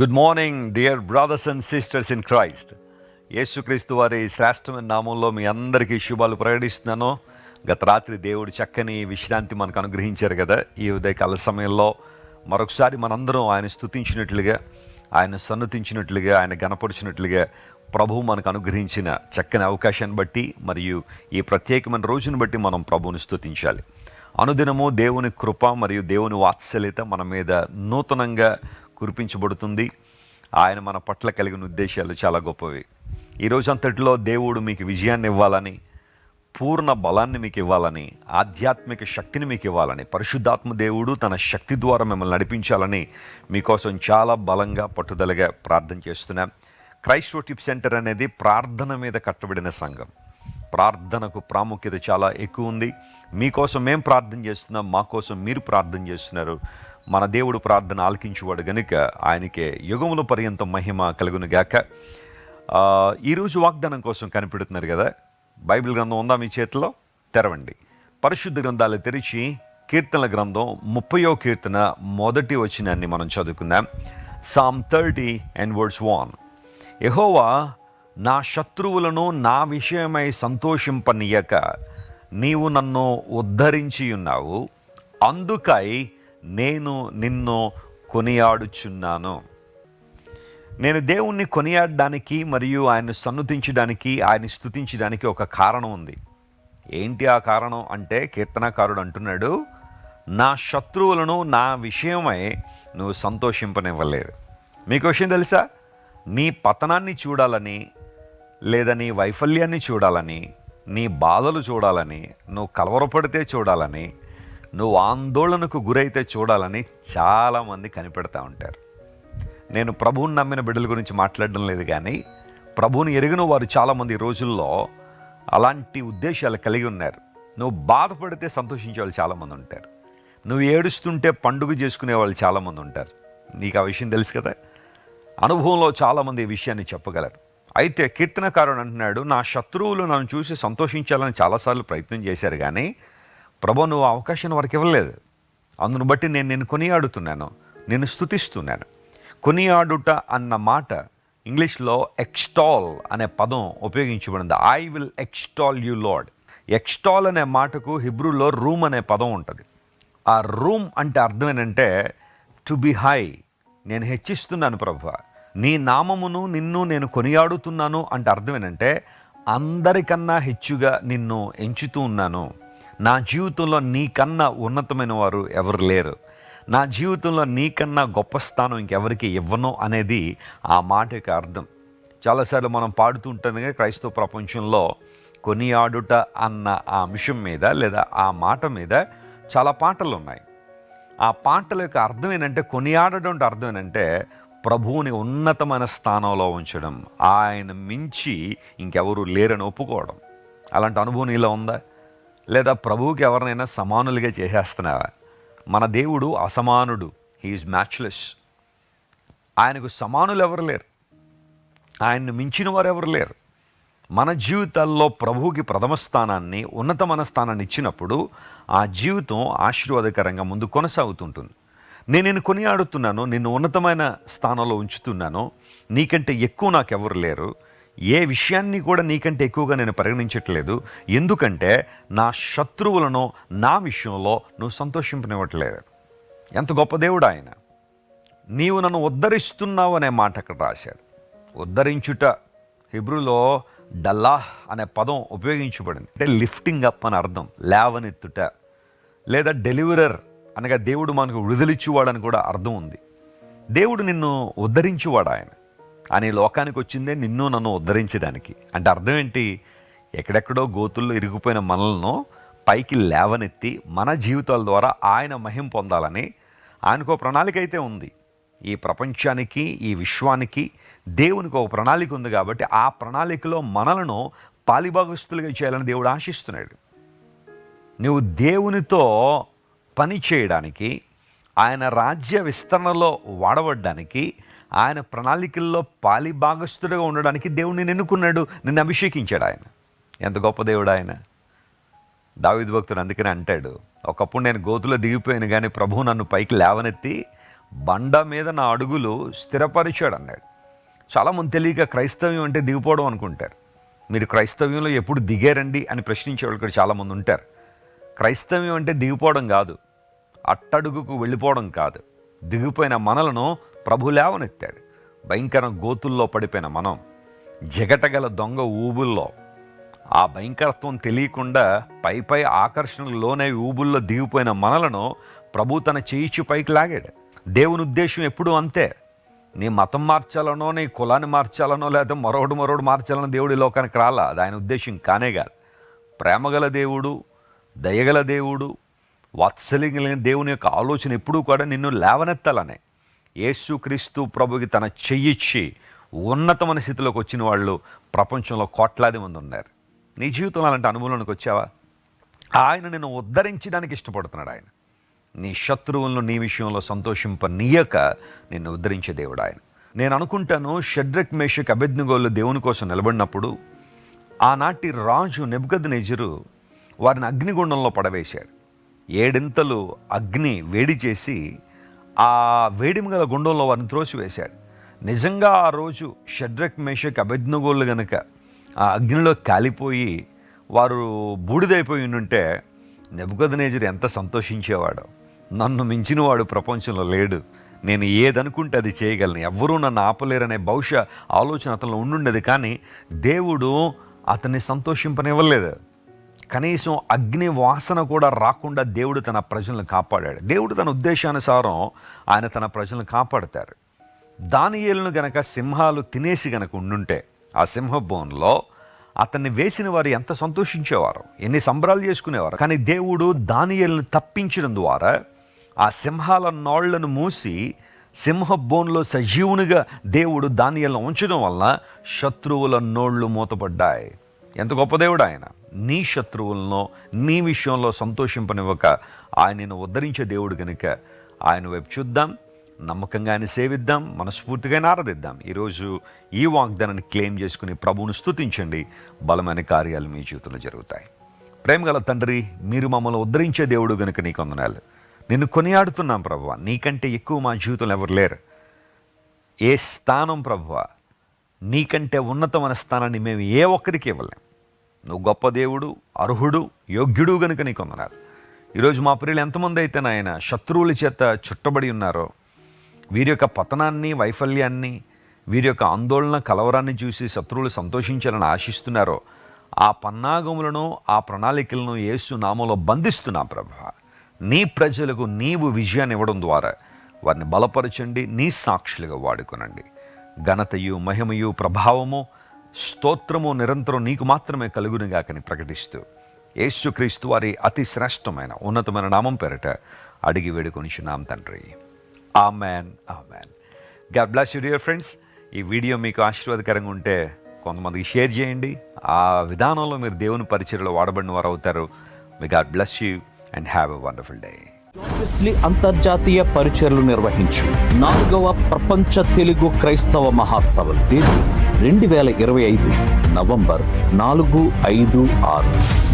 Good morning dear brothers and sisters in Christ. యేసుక్రీస్తు వారి శ్రేష్టమైన నామంలో మీ అందరికీ శుభాలు ప్రకటిస్తున్నాను. గత రాత్రి దేవుడు చక్కని విశ్రాంతి మనకు అనుగ్రహించారు కదా. ఈ ఉదయకాల సమయంలో మరొకసారి మనందరం ఆయన స్తుతించినట్లుగా, ఆయన సన్నుతించినట్లుగా, ఆయన గణపరిచినట్లుగా ప్రభువు మనకు అనుగ్రహించిన చక్కని అవకాశాన్ని బట్టి మరియు ఈ ప్రత్యేకమైన రోజును బట్టి మనం ప్రభువుని స్తుతించాలి. అనుదినము దేవుని కృప మరియు దేవుని వాత్సల్యత మన మీద నూతనంగా కురిపించబడుతుంది. ఆయన మన పట్ల కలిగిన ఉద్దేశాలు చాలా గొప్పవి. ఈరోజు అంతటిలో దేవుడు మీకు విజయాన్ని ఇవ్వాలని, పూర్ణ బలాన్ని మీకు ఇవ్వాలని, ఆధ్యాత్మిక శక్తిని మీకు ఇవ్వాలని, పరిశుద్ధాత్మ దేవుడు తన శక్తి ద్వారా మిమ్మల్ని నడిపించాలని మీకోసం చాలా బలంగా పట్టుదలగా ప్రార్థన చేస్తున్నాం. క్రైస్ట్ వర్షిప్ సెంటర్ అనేది ప్రార్థన మీద కట్టబడిన సంఘం. ప్రార్థనకు ప్రాముఖ్యత చాలా ఎక్కువ ఉంది. మీకోసం మేము ప్రార్థన చేస్తున్నాం, మా కోసం మీరు ప్రార్థన చేస్తున్నారు. మన దేవుడు ప్రార్థన ఆలకించువాడు గనుక ఆయనకే యుగముల పర్యంతం మహిమ కలుగును గాక. ఈరోజు వాగ్దానం కోసం కనిపెడుతున్నారు కదా. బైబిల్ గ్రంథం ఉందా మీ చేతిలో? తెరవండి. పరిశుద్ధ గ్రంథాలు తెరిచి కీర్తనల గ్రంథం 30వ కీర్తన మొదటి వచనాన్ని మనం చదువుకుందాం. Psalm 30 and verse 1. యెహోవా నా శత్రువులను నా విషయమై సంతోషింపనీయక నీవు నన్ను ఉద్ధరించి ఉన్నావు, అందుకై నేను నిన్ను కొనియాడుచున్నాను. నేను దేవుణ్ణి కొనియాడడానికి మరియు ఆయన్ని సన్నుతించడానికి, ఆయన్ని స్తుతించడానికి ఒక కారణం ఉంది. ఏంటి ఆ కారణం అంటే, కీర్తనకారుడు అంటున్నాడు, నా శత్రువులను నా విషయమై నువ్వు సంతోషింపనివ్వలేదు. మీకు విషయం తెలుసా? నీ పతనాన్ని చూడాలని, లేదా నీ వైఫల్యాన్ని చూడాలని, నీ బాధలు చూడాలని, నువ్వు కలవరపడితే చూడాలని, నువ్వు ఆందోళనకు గురైతే చూడాలని చాలామంది కనిపెడతా ఉంటారు. నేను ప్రభువుని నమ్మిన బిడ్డల గురించి మాట్లాడడం లేదు, కానీ ప్రభువుని ఎరిగిన వారు చాలామంది ఈ రోజుల్లో అలాంటి ఉద్దేశాలు కలిగి ఉన్నారు. నువ్వు బాధపడితే సంతోషించే వాళ్ళు చాలామంది ఉంటారు. నువ్వు ఏడుస్తుంటే పండుగ చేసుకునే వాళ్ళు చాలామంది ఉంటారు. నీకు ఆ విషయం తెలుసు కదా. అనుభవంలో చాలామంది ఈ విషయాన్ని చెప్పగలరు. అయితే కీర్తనకారుడు అంటున్నాడు, నా శత్రువులు నన్ను చూసి సంతోషించాలని చాలాసార్లు ప్రయత్నం చేశారు, కానీ ప్రభు నువ్వు అవకాశం వరకు ఇవ్వలేదు. అందును బట్టి నేను నిన్ను కొనియాడుతున్నాను, నిన్ను స్తుతిస్తున్నాను. కొనియాడుట అన్న మాట ఇంగ్లీష్లో ఎక్స్టాల్ అనే పదం ఉపయోగించబడింది. I will extol you lord. Extol అనే మాటకు హిబ్రూలో రూమ్ అనే పదం ఉంటుంది. ఆ రూమ్ అంటే అర్థం ఏంటంటే టు బి హై. నేను హెచ్చిస్తున్నాను ప్రభువా, నీ నామమును నిన్ను నేను కొనియాడుతున్నాను అంటే అర్థం ఏంటంటే అందరికన్నా హెచ్చుగా నిన్ను ఎంచుతూ ఉన్నాను. నా జీవితంలో నీకన్నా ఉన్నతమైన వారు ఎవరు లేరు. నా జీవితంలో నీకన్నా గొప్ప స్థానం ఇంకెవరికి ఇవ్వను అనేది ఆ మాట యొక్క అర్థం. చాలాసార్లు మనం పాడుతూ ఉంటుంది క్రైస్తవ ప్రపంచంలో కొనియాడుట అన్న ఆ అంశం మీద, లేదా ఆ మాట మీద చాలా పాటలు ఉన్నాయి. ఆ పాటల యొక్క అర్థం ఏంటంటే, కొనియాడడం అంటే అర్థం ఏంటంటే ప్రభువుని ఉన్నతమైన స్థానంలో ఉంచడం, ఆయన మించి ఇంకెవరు లేరని ఒప్పుకోవడం. అలాంటి అనుభవం నీలో ఉందా? లేదా ప్రభువుకి ఎవరినైనా సమానులుగా చేసేస్తున్నావా? మన దేవుడు అసమానుడు. He's matchless. ఆయనకు సమానులు ఎవరు లేరు, ఆయన్ను మించిన వారు ఎవరు లేరు. మన జీవితాల్లో ప్రభువుకి ప్రథమ స్థానాన్ని, ఉన్నతమైన స్థానాన్ని ఇచ్చినప్పుడు ఆ జీవితం ఆశీర్వాదకరంగా ముందు కొనసాగుతుంటుంది. నేను నిన్ను కొనియాడుతున్నాను, నిన్ను ఉన్నతమైన స్థానంలో ఉంచుతున్నాను, నీకంటే ఎక్కువ నాకెవరు లేరు, ఏ విషయాన్ని కూడా నీకంటే ఎక్కువగా నేను పరిగణించట్లేదు. ఎందుకంటే నా శత్రువులను నా విషయంలో నువ్వు సంతోషింపనివ్వట్లేదు. ఎంత గొప్ప దేవుడు ఆయన. నీవు నన్ను ఉద్ధరిస్తున్నావు అనే మాట అక్కడ రాశాడు. ఉద్ధరించుట హిబ్రూలో డల్లాహ్ అనే పదం ఉపయోగించబడింది. అంటే లిఫ్టింగ్ అప్ అని అర్థం, లేవనెత్తుట. లేదా డెలివరర్ అనగా దేవుడు మనకు విడుదలిచ్చేవాడని కూడా అర్థం ఉంది. దేవుడు నిన్ను ఉద్ధరించేవాడు. ఆయన ఈ లోకానికి వచ్చిందే నిన్ను నన్ను ఉద్ధరించడానికి. అంటే అర్థం ఏంటి? ఎక్కడెక్కడో గోతుల్లో ఇరిగిపోయిన మనలను పైకి లేవనెత్తి మన జీవితాల ద్వారా ఆయన మహిమ పొందాలని ఆయనకు ప్రణాళిక అయితే ఉంది. ఈ ప్రపంచానికి, ఈ విశ్వానికి దేవునికి ఒక ప్రణాళిక ఉంది. కాబట్టి ఆ ప్రణాళికలో మనలను పాలిభాగస్తులుగా చేయాలని దేవుడు ఆశిస్తున్నాడు. నువ్వు దేవునితో పని చేయడానికి, ఆయన రాజ్య విస్తరణలో వాడబడ్డానికి, ఆయన ప్రణాళికల్లో పాలిభాగస్తుడిగా ఉండడానికి దేవుడిని ఎన్నుకున్నాడు, నిన్ను అభిషేకించాడు. ఆయన ఎంత గొప్ప దేవుడు ఆయన. దావీదు భక్తుడు అందుకనే అంటాడు, ఒకప్పుడు నేను గోతులో దిగిపోయాను, కానీ ప్రభువు నన్ను పైకి లేవనెత్తి బండ మీద నా అడుగులు స్థిరపరిచాడు అన్నాడు. చాలామంది తెలియక క్రైస్తవ్యం అంటే దిగిపోవడం అనుకుంటారు. మీరు క్రైస్తవ్యంలో ఎప్పుడు దిగారండి అని ప్రశ్నించే వాళ్ళు కూడా చాలామంది ఉంటారు. క్రైస్తవ్యం అంటే దిగిపోవడం కాదు, అట్టడుగుకు వెళ్ళిపోవడం కాదు. దిగిపోయిన మనలను ప్రభు లేవనెత్తాడు. భయంకర గోతుల్లో పడిపోయిన మనం, జగటగల దొంగ ఊబుల్లో, ఆ భయంకరత్వం తెలియకుండా పై ఆకర్షణకు లోనై ఊబుల్లో దిగిపోయిన మనలను ప్రభు తన చేయిచ్చి పైకి లాగాడు. దేవుని ఉద్దేశం ఎప్పుడూ అంతే. నీ మతం మార్చాలనో, నీ కులాన్ని మార్చాలనో, లేదా మరొకటి మార్చాలనో దేవుడి లోకానికి రాలా. అది ఆయన ఉద్దేశం కానే కాదు. ప్రేమగల దేవుడు, దయగల దేవుడు, వాత్సల్యం కలిగిన దేవుని యొక్క ఆలోచన ఎప్పుడూ కూడా నిన్ను లేవనెత్తాలనే. యేసుక్రీస్తు ప్రభుకి తన చెయ్యిచ్చి ఉన్నతమైన స్థితిలోకి వచ్చిన వాళ్ళు ప్రపంచంలో కోట్లాది మంది ఉన్నారు. నీ జీవితంలో అలాంటి అనుభవంలోకి వచ్చావా? ఆయన నిన్ను ఉద్ధరించడానికి ఇష్టపడుతున్నాడు. ఆయన నీ శత్రువులను నీ విషయంలో సంతోషింపనీయక నిన్ను ఉద్ధరించే దేవుడు ఆయన. నేను అనుకుంటాను, షడ్రక్ మేషక్ అబేద్నెగోలు దేవుని కోసం నిలబడినప్పుడు ఆనాటి రాజు నెబుకద్నెజరు వారిని అగ్నిగుండంలో పడవేశాడు. 7 ఇంతలు అగ్ని వేడి చేసి ఆ వేడిమి గల గుండంలో వారిని త్రోసివేశాడు. నిజంగా ఆ రోజు షడ్రక్ మేషక్ అబేద్నెగోలు గనుక ఆ అగ్నిలో కాలిపోయి వారు బూడిదైపోయి ఉంటే నెబుకద్నెజరు ఎంత సంతోషించేవాడో. నన్ను మించినవాడు ప్రపంచంలో లేడు, నేను ఏదనుకుంటే అది చేయగలను, ఎవ్వరూ నన్ను ఆపలేరనే బహుశా ఆలోచన అతనిలో ఉండుండేది. కానీ దేవుడు అతన్ని సంతోషింపనివ్వలేదు. కనీసం అగ్ని వాసన కూడా రాకుండా దేవుడు తన ప్రజలను కాపాడాడు. దేవుడు తన ఉద్దేశానుసారం ఆయన తన ప్రజలను కాపాడతారు. దానియేలును గనక సింహాలు తినేసి గనక ఉండుంటే ఆ సింహబోన్లో అతన్ని వేసిన వారు ఎంత సంతోషించేవారు, ఎన్ని సంబరాలు చేసుకునేవారు. కానీ దేవుడు దానియేలును తప్పించడం ద్వారా ఆ సింహాల నోళ్లను మూసి సింహబోన్లో సజీవునిగా దేవుడు దానియేలును ఉంచడం వలన శత్రువుల నోళ్లు మూతపడ్డాయి. ఎంత గొప్ప దేవుడు ఆయన. నీ శత్రువులను నీ విషయంలో సంతోషింపనివ్వక ఆయనను ఉద్ధరించే దేవుడు కనుక ఆయన వైపు చూద్దాం, నమ్మకంగా ఆయన సేవిద్దాం, మనస్ఫూర్తిగా ఆరాధిద్దాం. ఈరోజు ఈ వాగ్దానాన్ని క్లెయిమ్ చేసుకుని ప్రభువును స్తుతించండి. బలమైన కార్యాలు మీ జీవితంలో జరుగుతాయి. ప్రేమగల తండ్రి, మీరు మమ్మల్ని ఉద్ధరించే దేవుడు కనుక నీకు వందనాలు. నిన్ను కొనియాడుతున్నాం ప్రభువా. నీకంటే ఎక్కువ మా జీవితంలో ఎవరు లేరు. ఏ స్థానం ప్రభువా, నీకంటే ఉన్నతమైన స్థానాన్ని మేము ఏ ఒక్కరికి ఇవ్వలేం. నువ్వు గొప్ప దేవుడు, అర్హుడు, యోగ్యుడు కనుక నీకు వందనాలు. ఈరోజు మా ప్రియులు ఎంతమంది అయితే నాయన శత్రువుల చేత చుట్టబడి ఉన్నారో, వీరి యొక్క పతనాన్ని, వైఫల్యాన్ని, వీరి యొక్క ఆందోళన, కలవరాన్ని చూసి శత్రువులు సంతోషించాలని ఆశిస్తున్నారో, ఆ పన్నాగములను, ఆ ప్రణాళికలను యేసు నామంలో బంధిస్తున్నా ప్రభువా. నీ ప్రజలకు నీవు విజయాన్ని ఇవ్వడం ద్వారా వారిని బలపరచండి, నీ సాక్షులుగా వాడుకొనండి. ఘనతయు, మహిమయు, ప్రభావము, స్తోత్రము నిరంతరం నీకు మాత్రమే కలుగునుగాకని ప్రకటిస్తూ యేసుక్రీస్తు వారి అతి శ్రేష్టమైన ఉన్నతమైన నామం పేరట అడిగి వేడుకొనిచున్నాం తండ్రి. Amen, amen. God bless you dear friends. ఈ వీడియో మీకు ఆశీర్వాదకరంగా ఉంటే కొంతమందికి షేర్ చేయండి. ఆ విధానంలో మీరు దేవుని పరిచర్యలో వాడబడిన వారు అవుతారు. May God bless you and have a wonderful day. John అంతర్జాతీయ పరిచర్లు నిర్వహించు 4వ ప్రపంచ తెలుగు క్రైస్తవ మహాసభ తేదీ 2025 నవంబర్ 4, 5, 6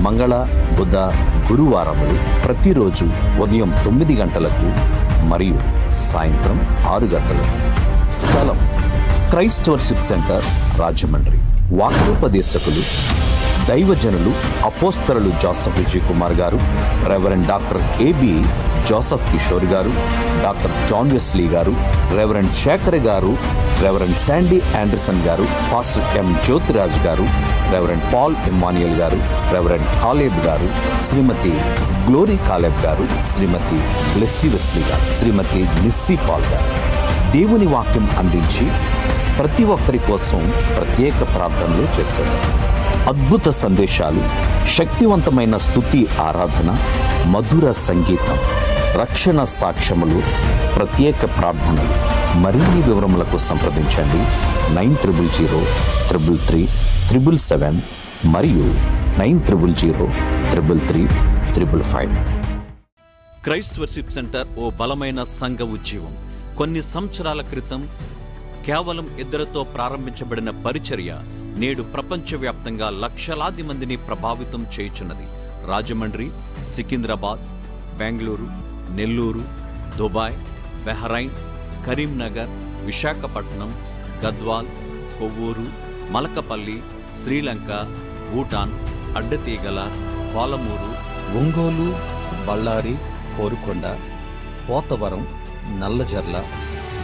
మంగళ, బుధ, గురువారములు ప్రతిరోజు ఉదయం 9 గంటలకు మరియు సాయంత్రం 6 గంటలకు. స్థలం క్రైస్ట్ వర్షిప్ సెంటర్, రాజమండ్రి. వాక్యోపదేశకులు దైవజనులు అపోస్తలులు జోసెఫ్ విజయ్ కుమార్ గారు, reverend doctor A B Joseph Kishore గారు, డాక్టర్ జాన్ వెస్లీ గారు, రెవరెండ్ శేఖర్ గారు, రెవరెండ్ శాండీ ఆండర్సన్ గారు, పాస్టర్ ఎం జ్యోతిరాజ్ గారు, రెవరెండ్ పాల్ ఇమ్మాన్యుయల్ గారు, రెవరెండ్ కాలేబ్ గారు, శ్రీమతి గ్లోరీ కాలేబ్ గారు, శ్రీమతి బ్లెస్సీ వెస్లీ గారు, శ్రీమతి నిస్సీ పాల్ గారు దేవుని వాక్యం అందించి ప్రతి ఒక్కరి కోసం ప్రత్యేక ప్రార్థనలు చేశారు. అద్భుత సందేశాలు, శక్తివంతమైన స్తుతి ఆరాధన, మధుర సంగీతం, రక్షణ సాక్ష్యములు, ప్రత్యేక ప్రార్థనలు. మరిన్ని వివరములకు సంప్రదించండి 90033377 మరియు 90033355. క్రైస్ట్ వర్షిప్ సెంటర్ ఓ బలమైన సంఘ ఉద్యమం. కొన్ని సంవత్సరాల క్రితం కేవలం 2 ప్రారంభించబడిన పరిచర్య నేడు ప్రపంచవ్యాప్తంగా లక్షలాది మందిని ప్రభావితం చేయుచున్నది. రాజమండ్రి, సికింద్రాబాద్, బెంగళూరు, నెల్లూరు, దుబాయ్, బహ్రైన్, కరీంనగర్, విశాఖపట్నం, గద్వాల్, కొవ్వూరు, మలకపల్లి, శ్రీలంక, భూటాన్, అడ్డతీగల, పాలమూరు, ఒంగోలు, బళ్ళారి, కోరుకొండ, పోతవరం, నల్లజర్ల,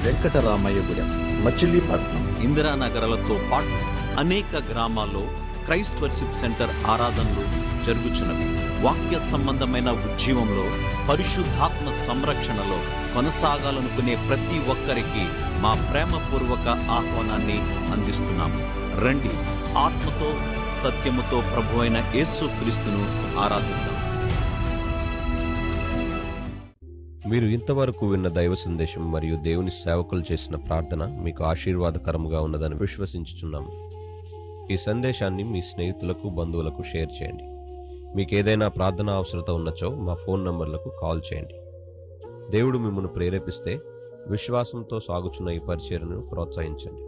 వెంకటరామయ్యగూడెం, మచిలీపట్నం, ఇందిరానగర్లతో పాటు అనేక గ్రామాల్లో క్రైస్ట్ వర్షిప్ సెంటర్ ఆరాధనలు జరుగుచున్నవి. వాక్య సంబంధమైన ఉజ్జీవంలో, పరిశుద్ధాత్మ సంరక్షణలో కొనసాగాలనుకునే ప్రతి ఒక్కరికి మా ప్రేమపూర్వక ఆహ్వానాన్ని అందిస్తున్నాము. రండి, ఆత్మతో సత్యముతో ప్రభువైన యేసు క్రీస్తును ఆరాధిద్దాం. మీరు ఇంతవరకు విన్న దైవ సందేశం మరియు దేవుని సేవకులు చేసిన ప్రార్థన మీకు ఆశీర్వాదకరముగా ఉన్నదని విశ్వసించుచున్నాము. ఈ సందేశాన్ని మీ స్నేహితులకు, బంధువులకు షేర్ చేయండి. మీకు ఏదైనా ప్రార్థన అవసరత ఉన్నచో మా ఫోన్ నంబర్లకు కాల్ చేయండి. దేవుడు మిమ్మల్ని ప్రేరేపిస్తే విశ్వాసంతో సాగుచున్న ఈ పరిచర్యను ప్రోత్సహించండి.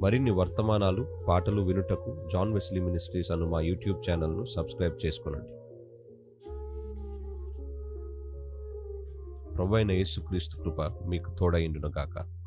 మరిన్ని వర్తమానాలు, పాటలు వినుటకు జాన్ వెస్లీ మినిస్ట్రీస్ అను మా యూట్యూబ్ ఛానల్ను సబ్స్క్రైబ్ చేసుకొనండి. ప్రభువైన యేసుక్రీస్తు కృప మీకు తోడైండును గాక.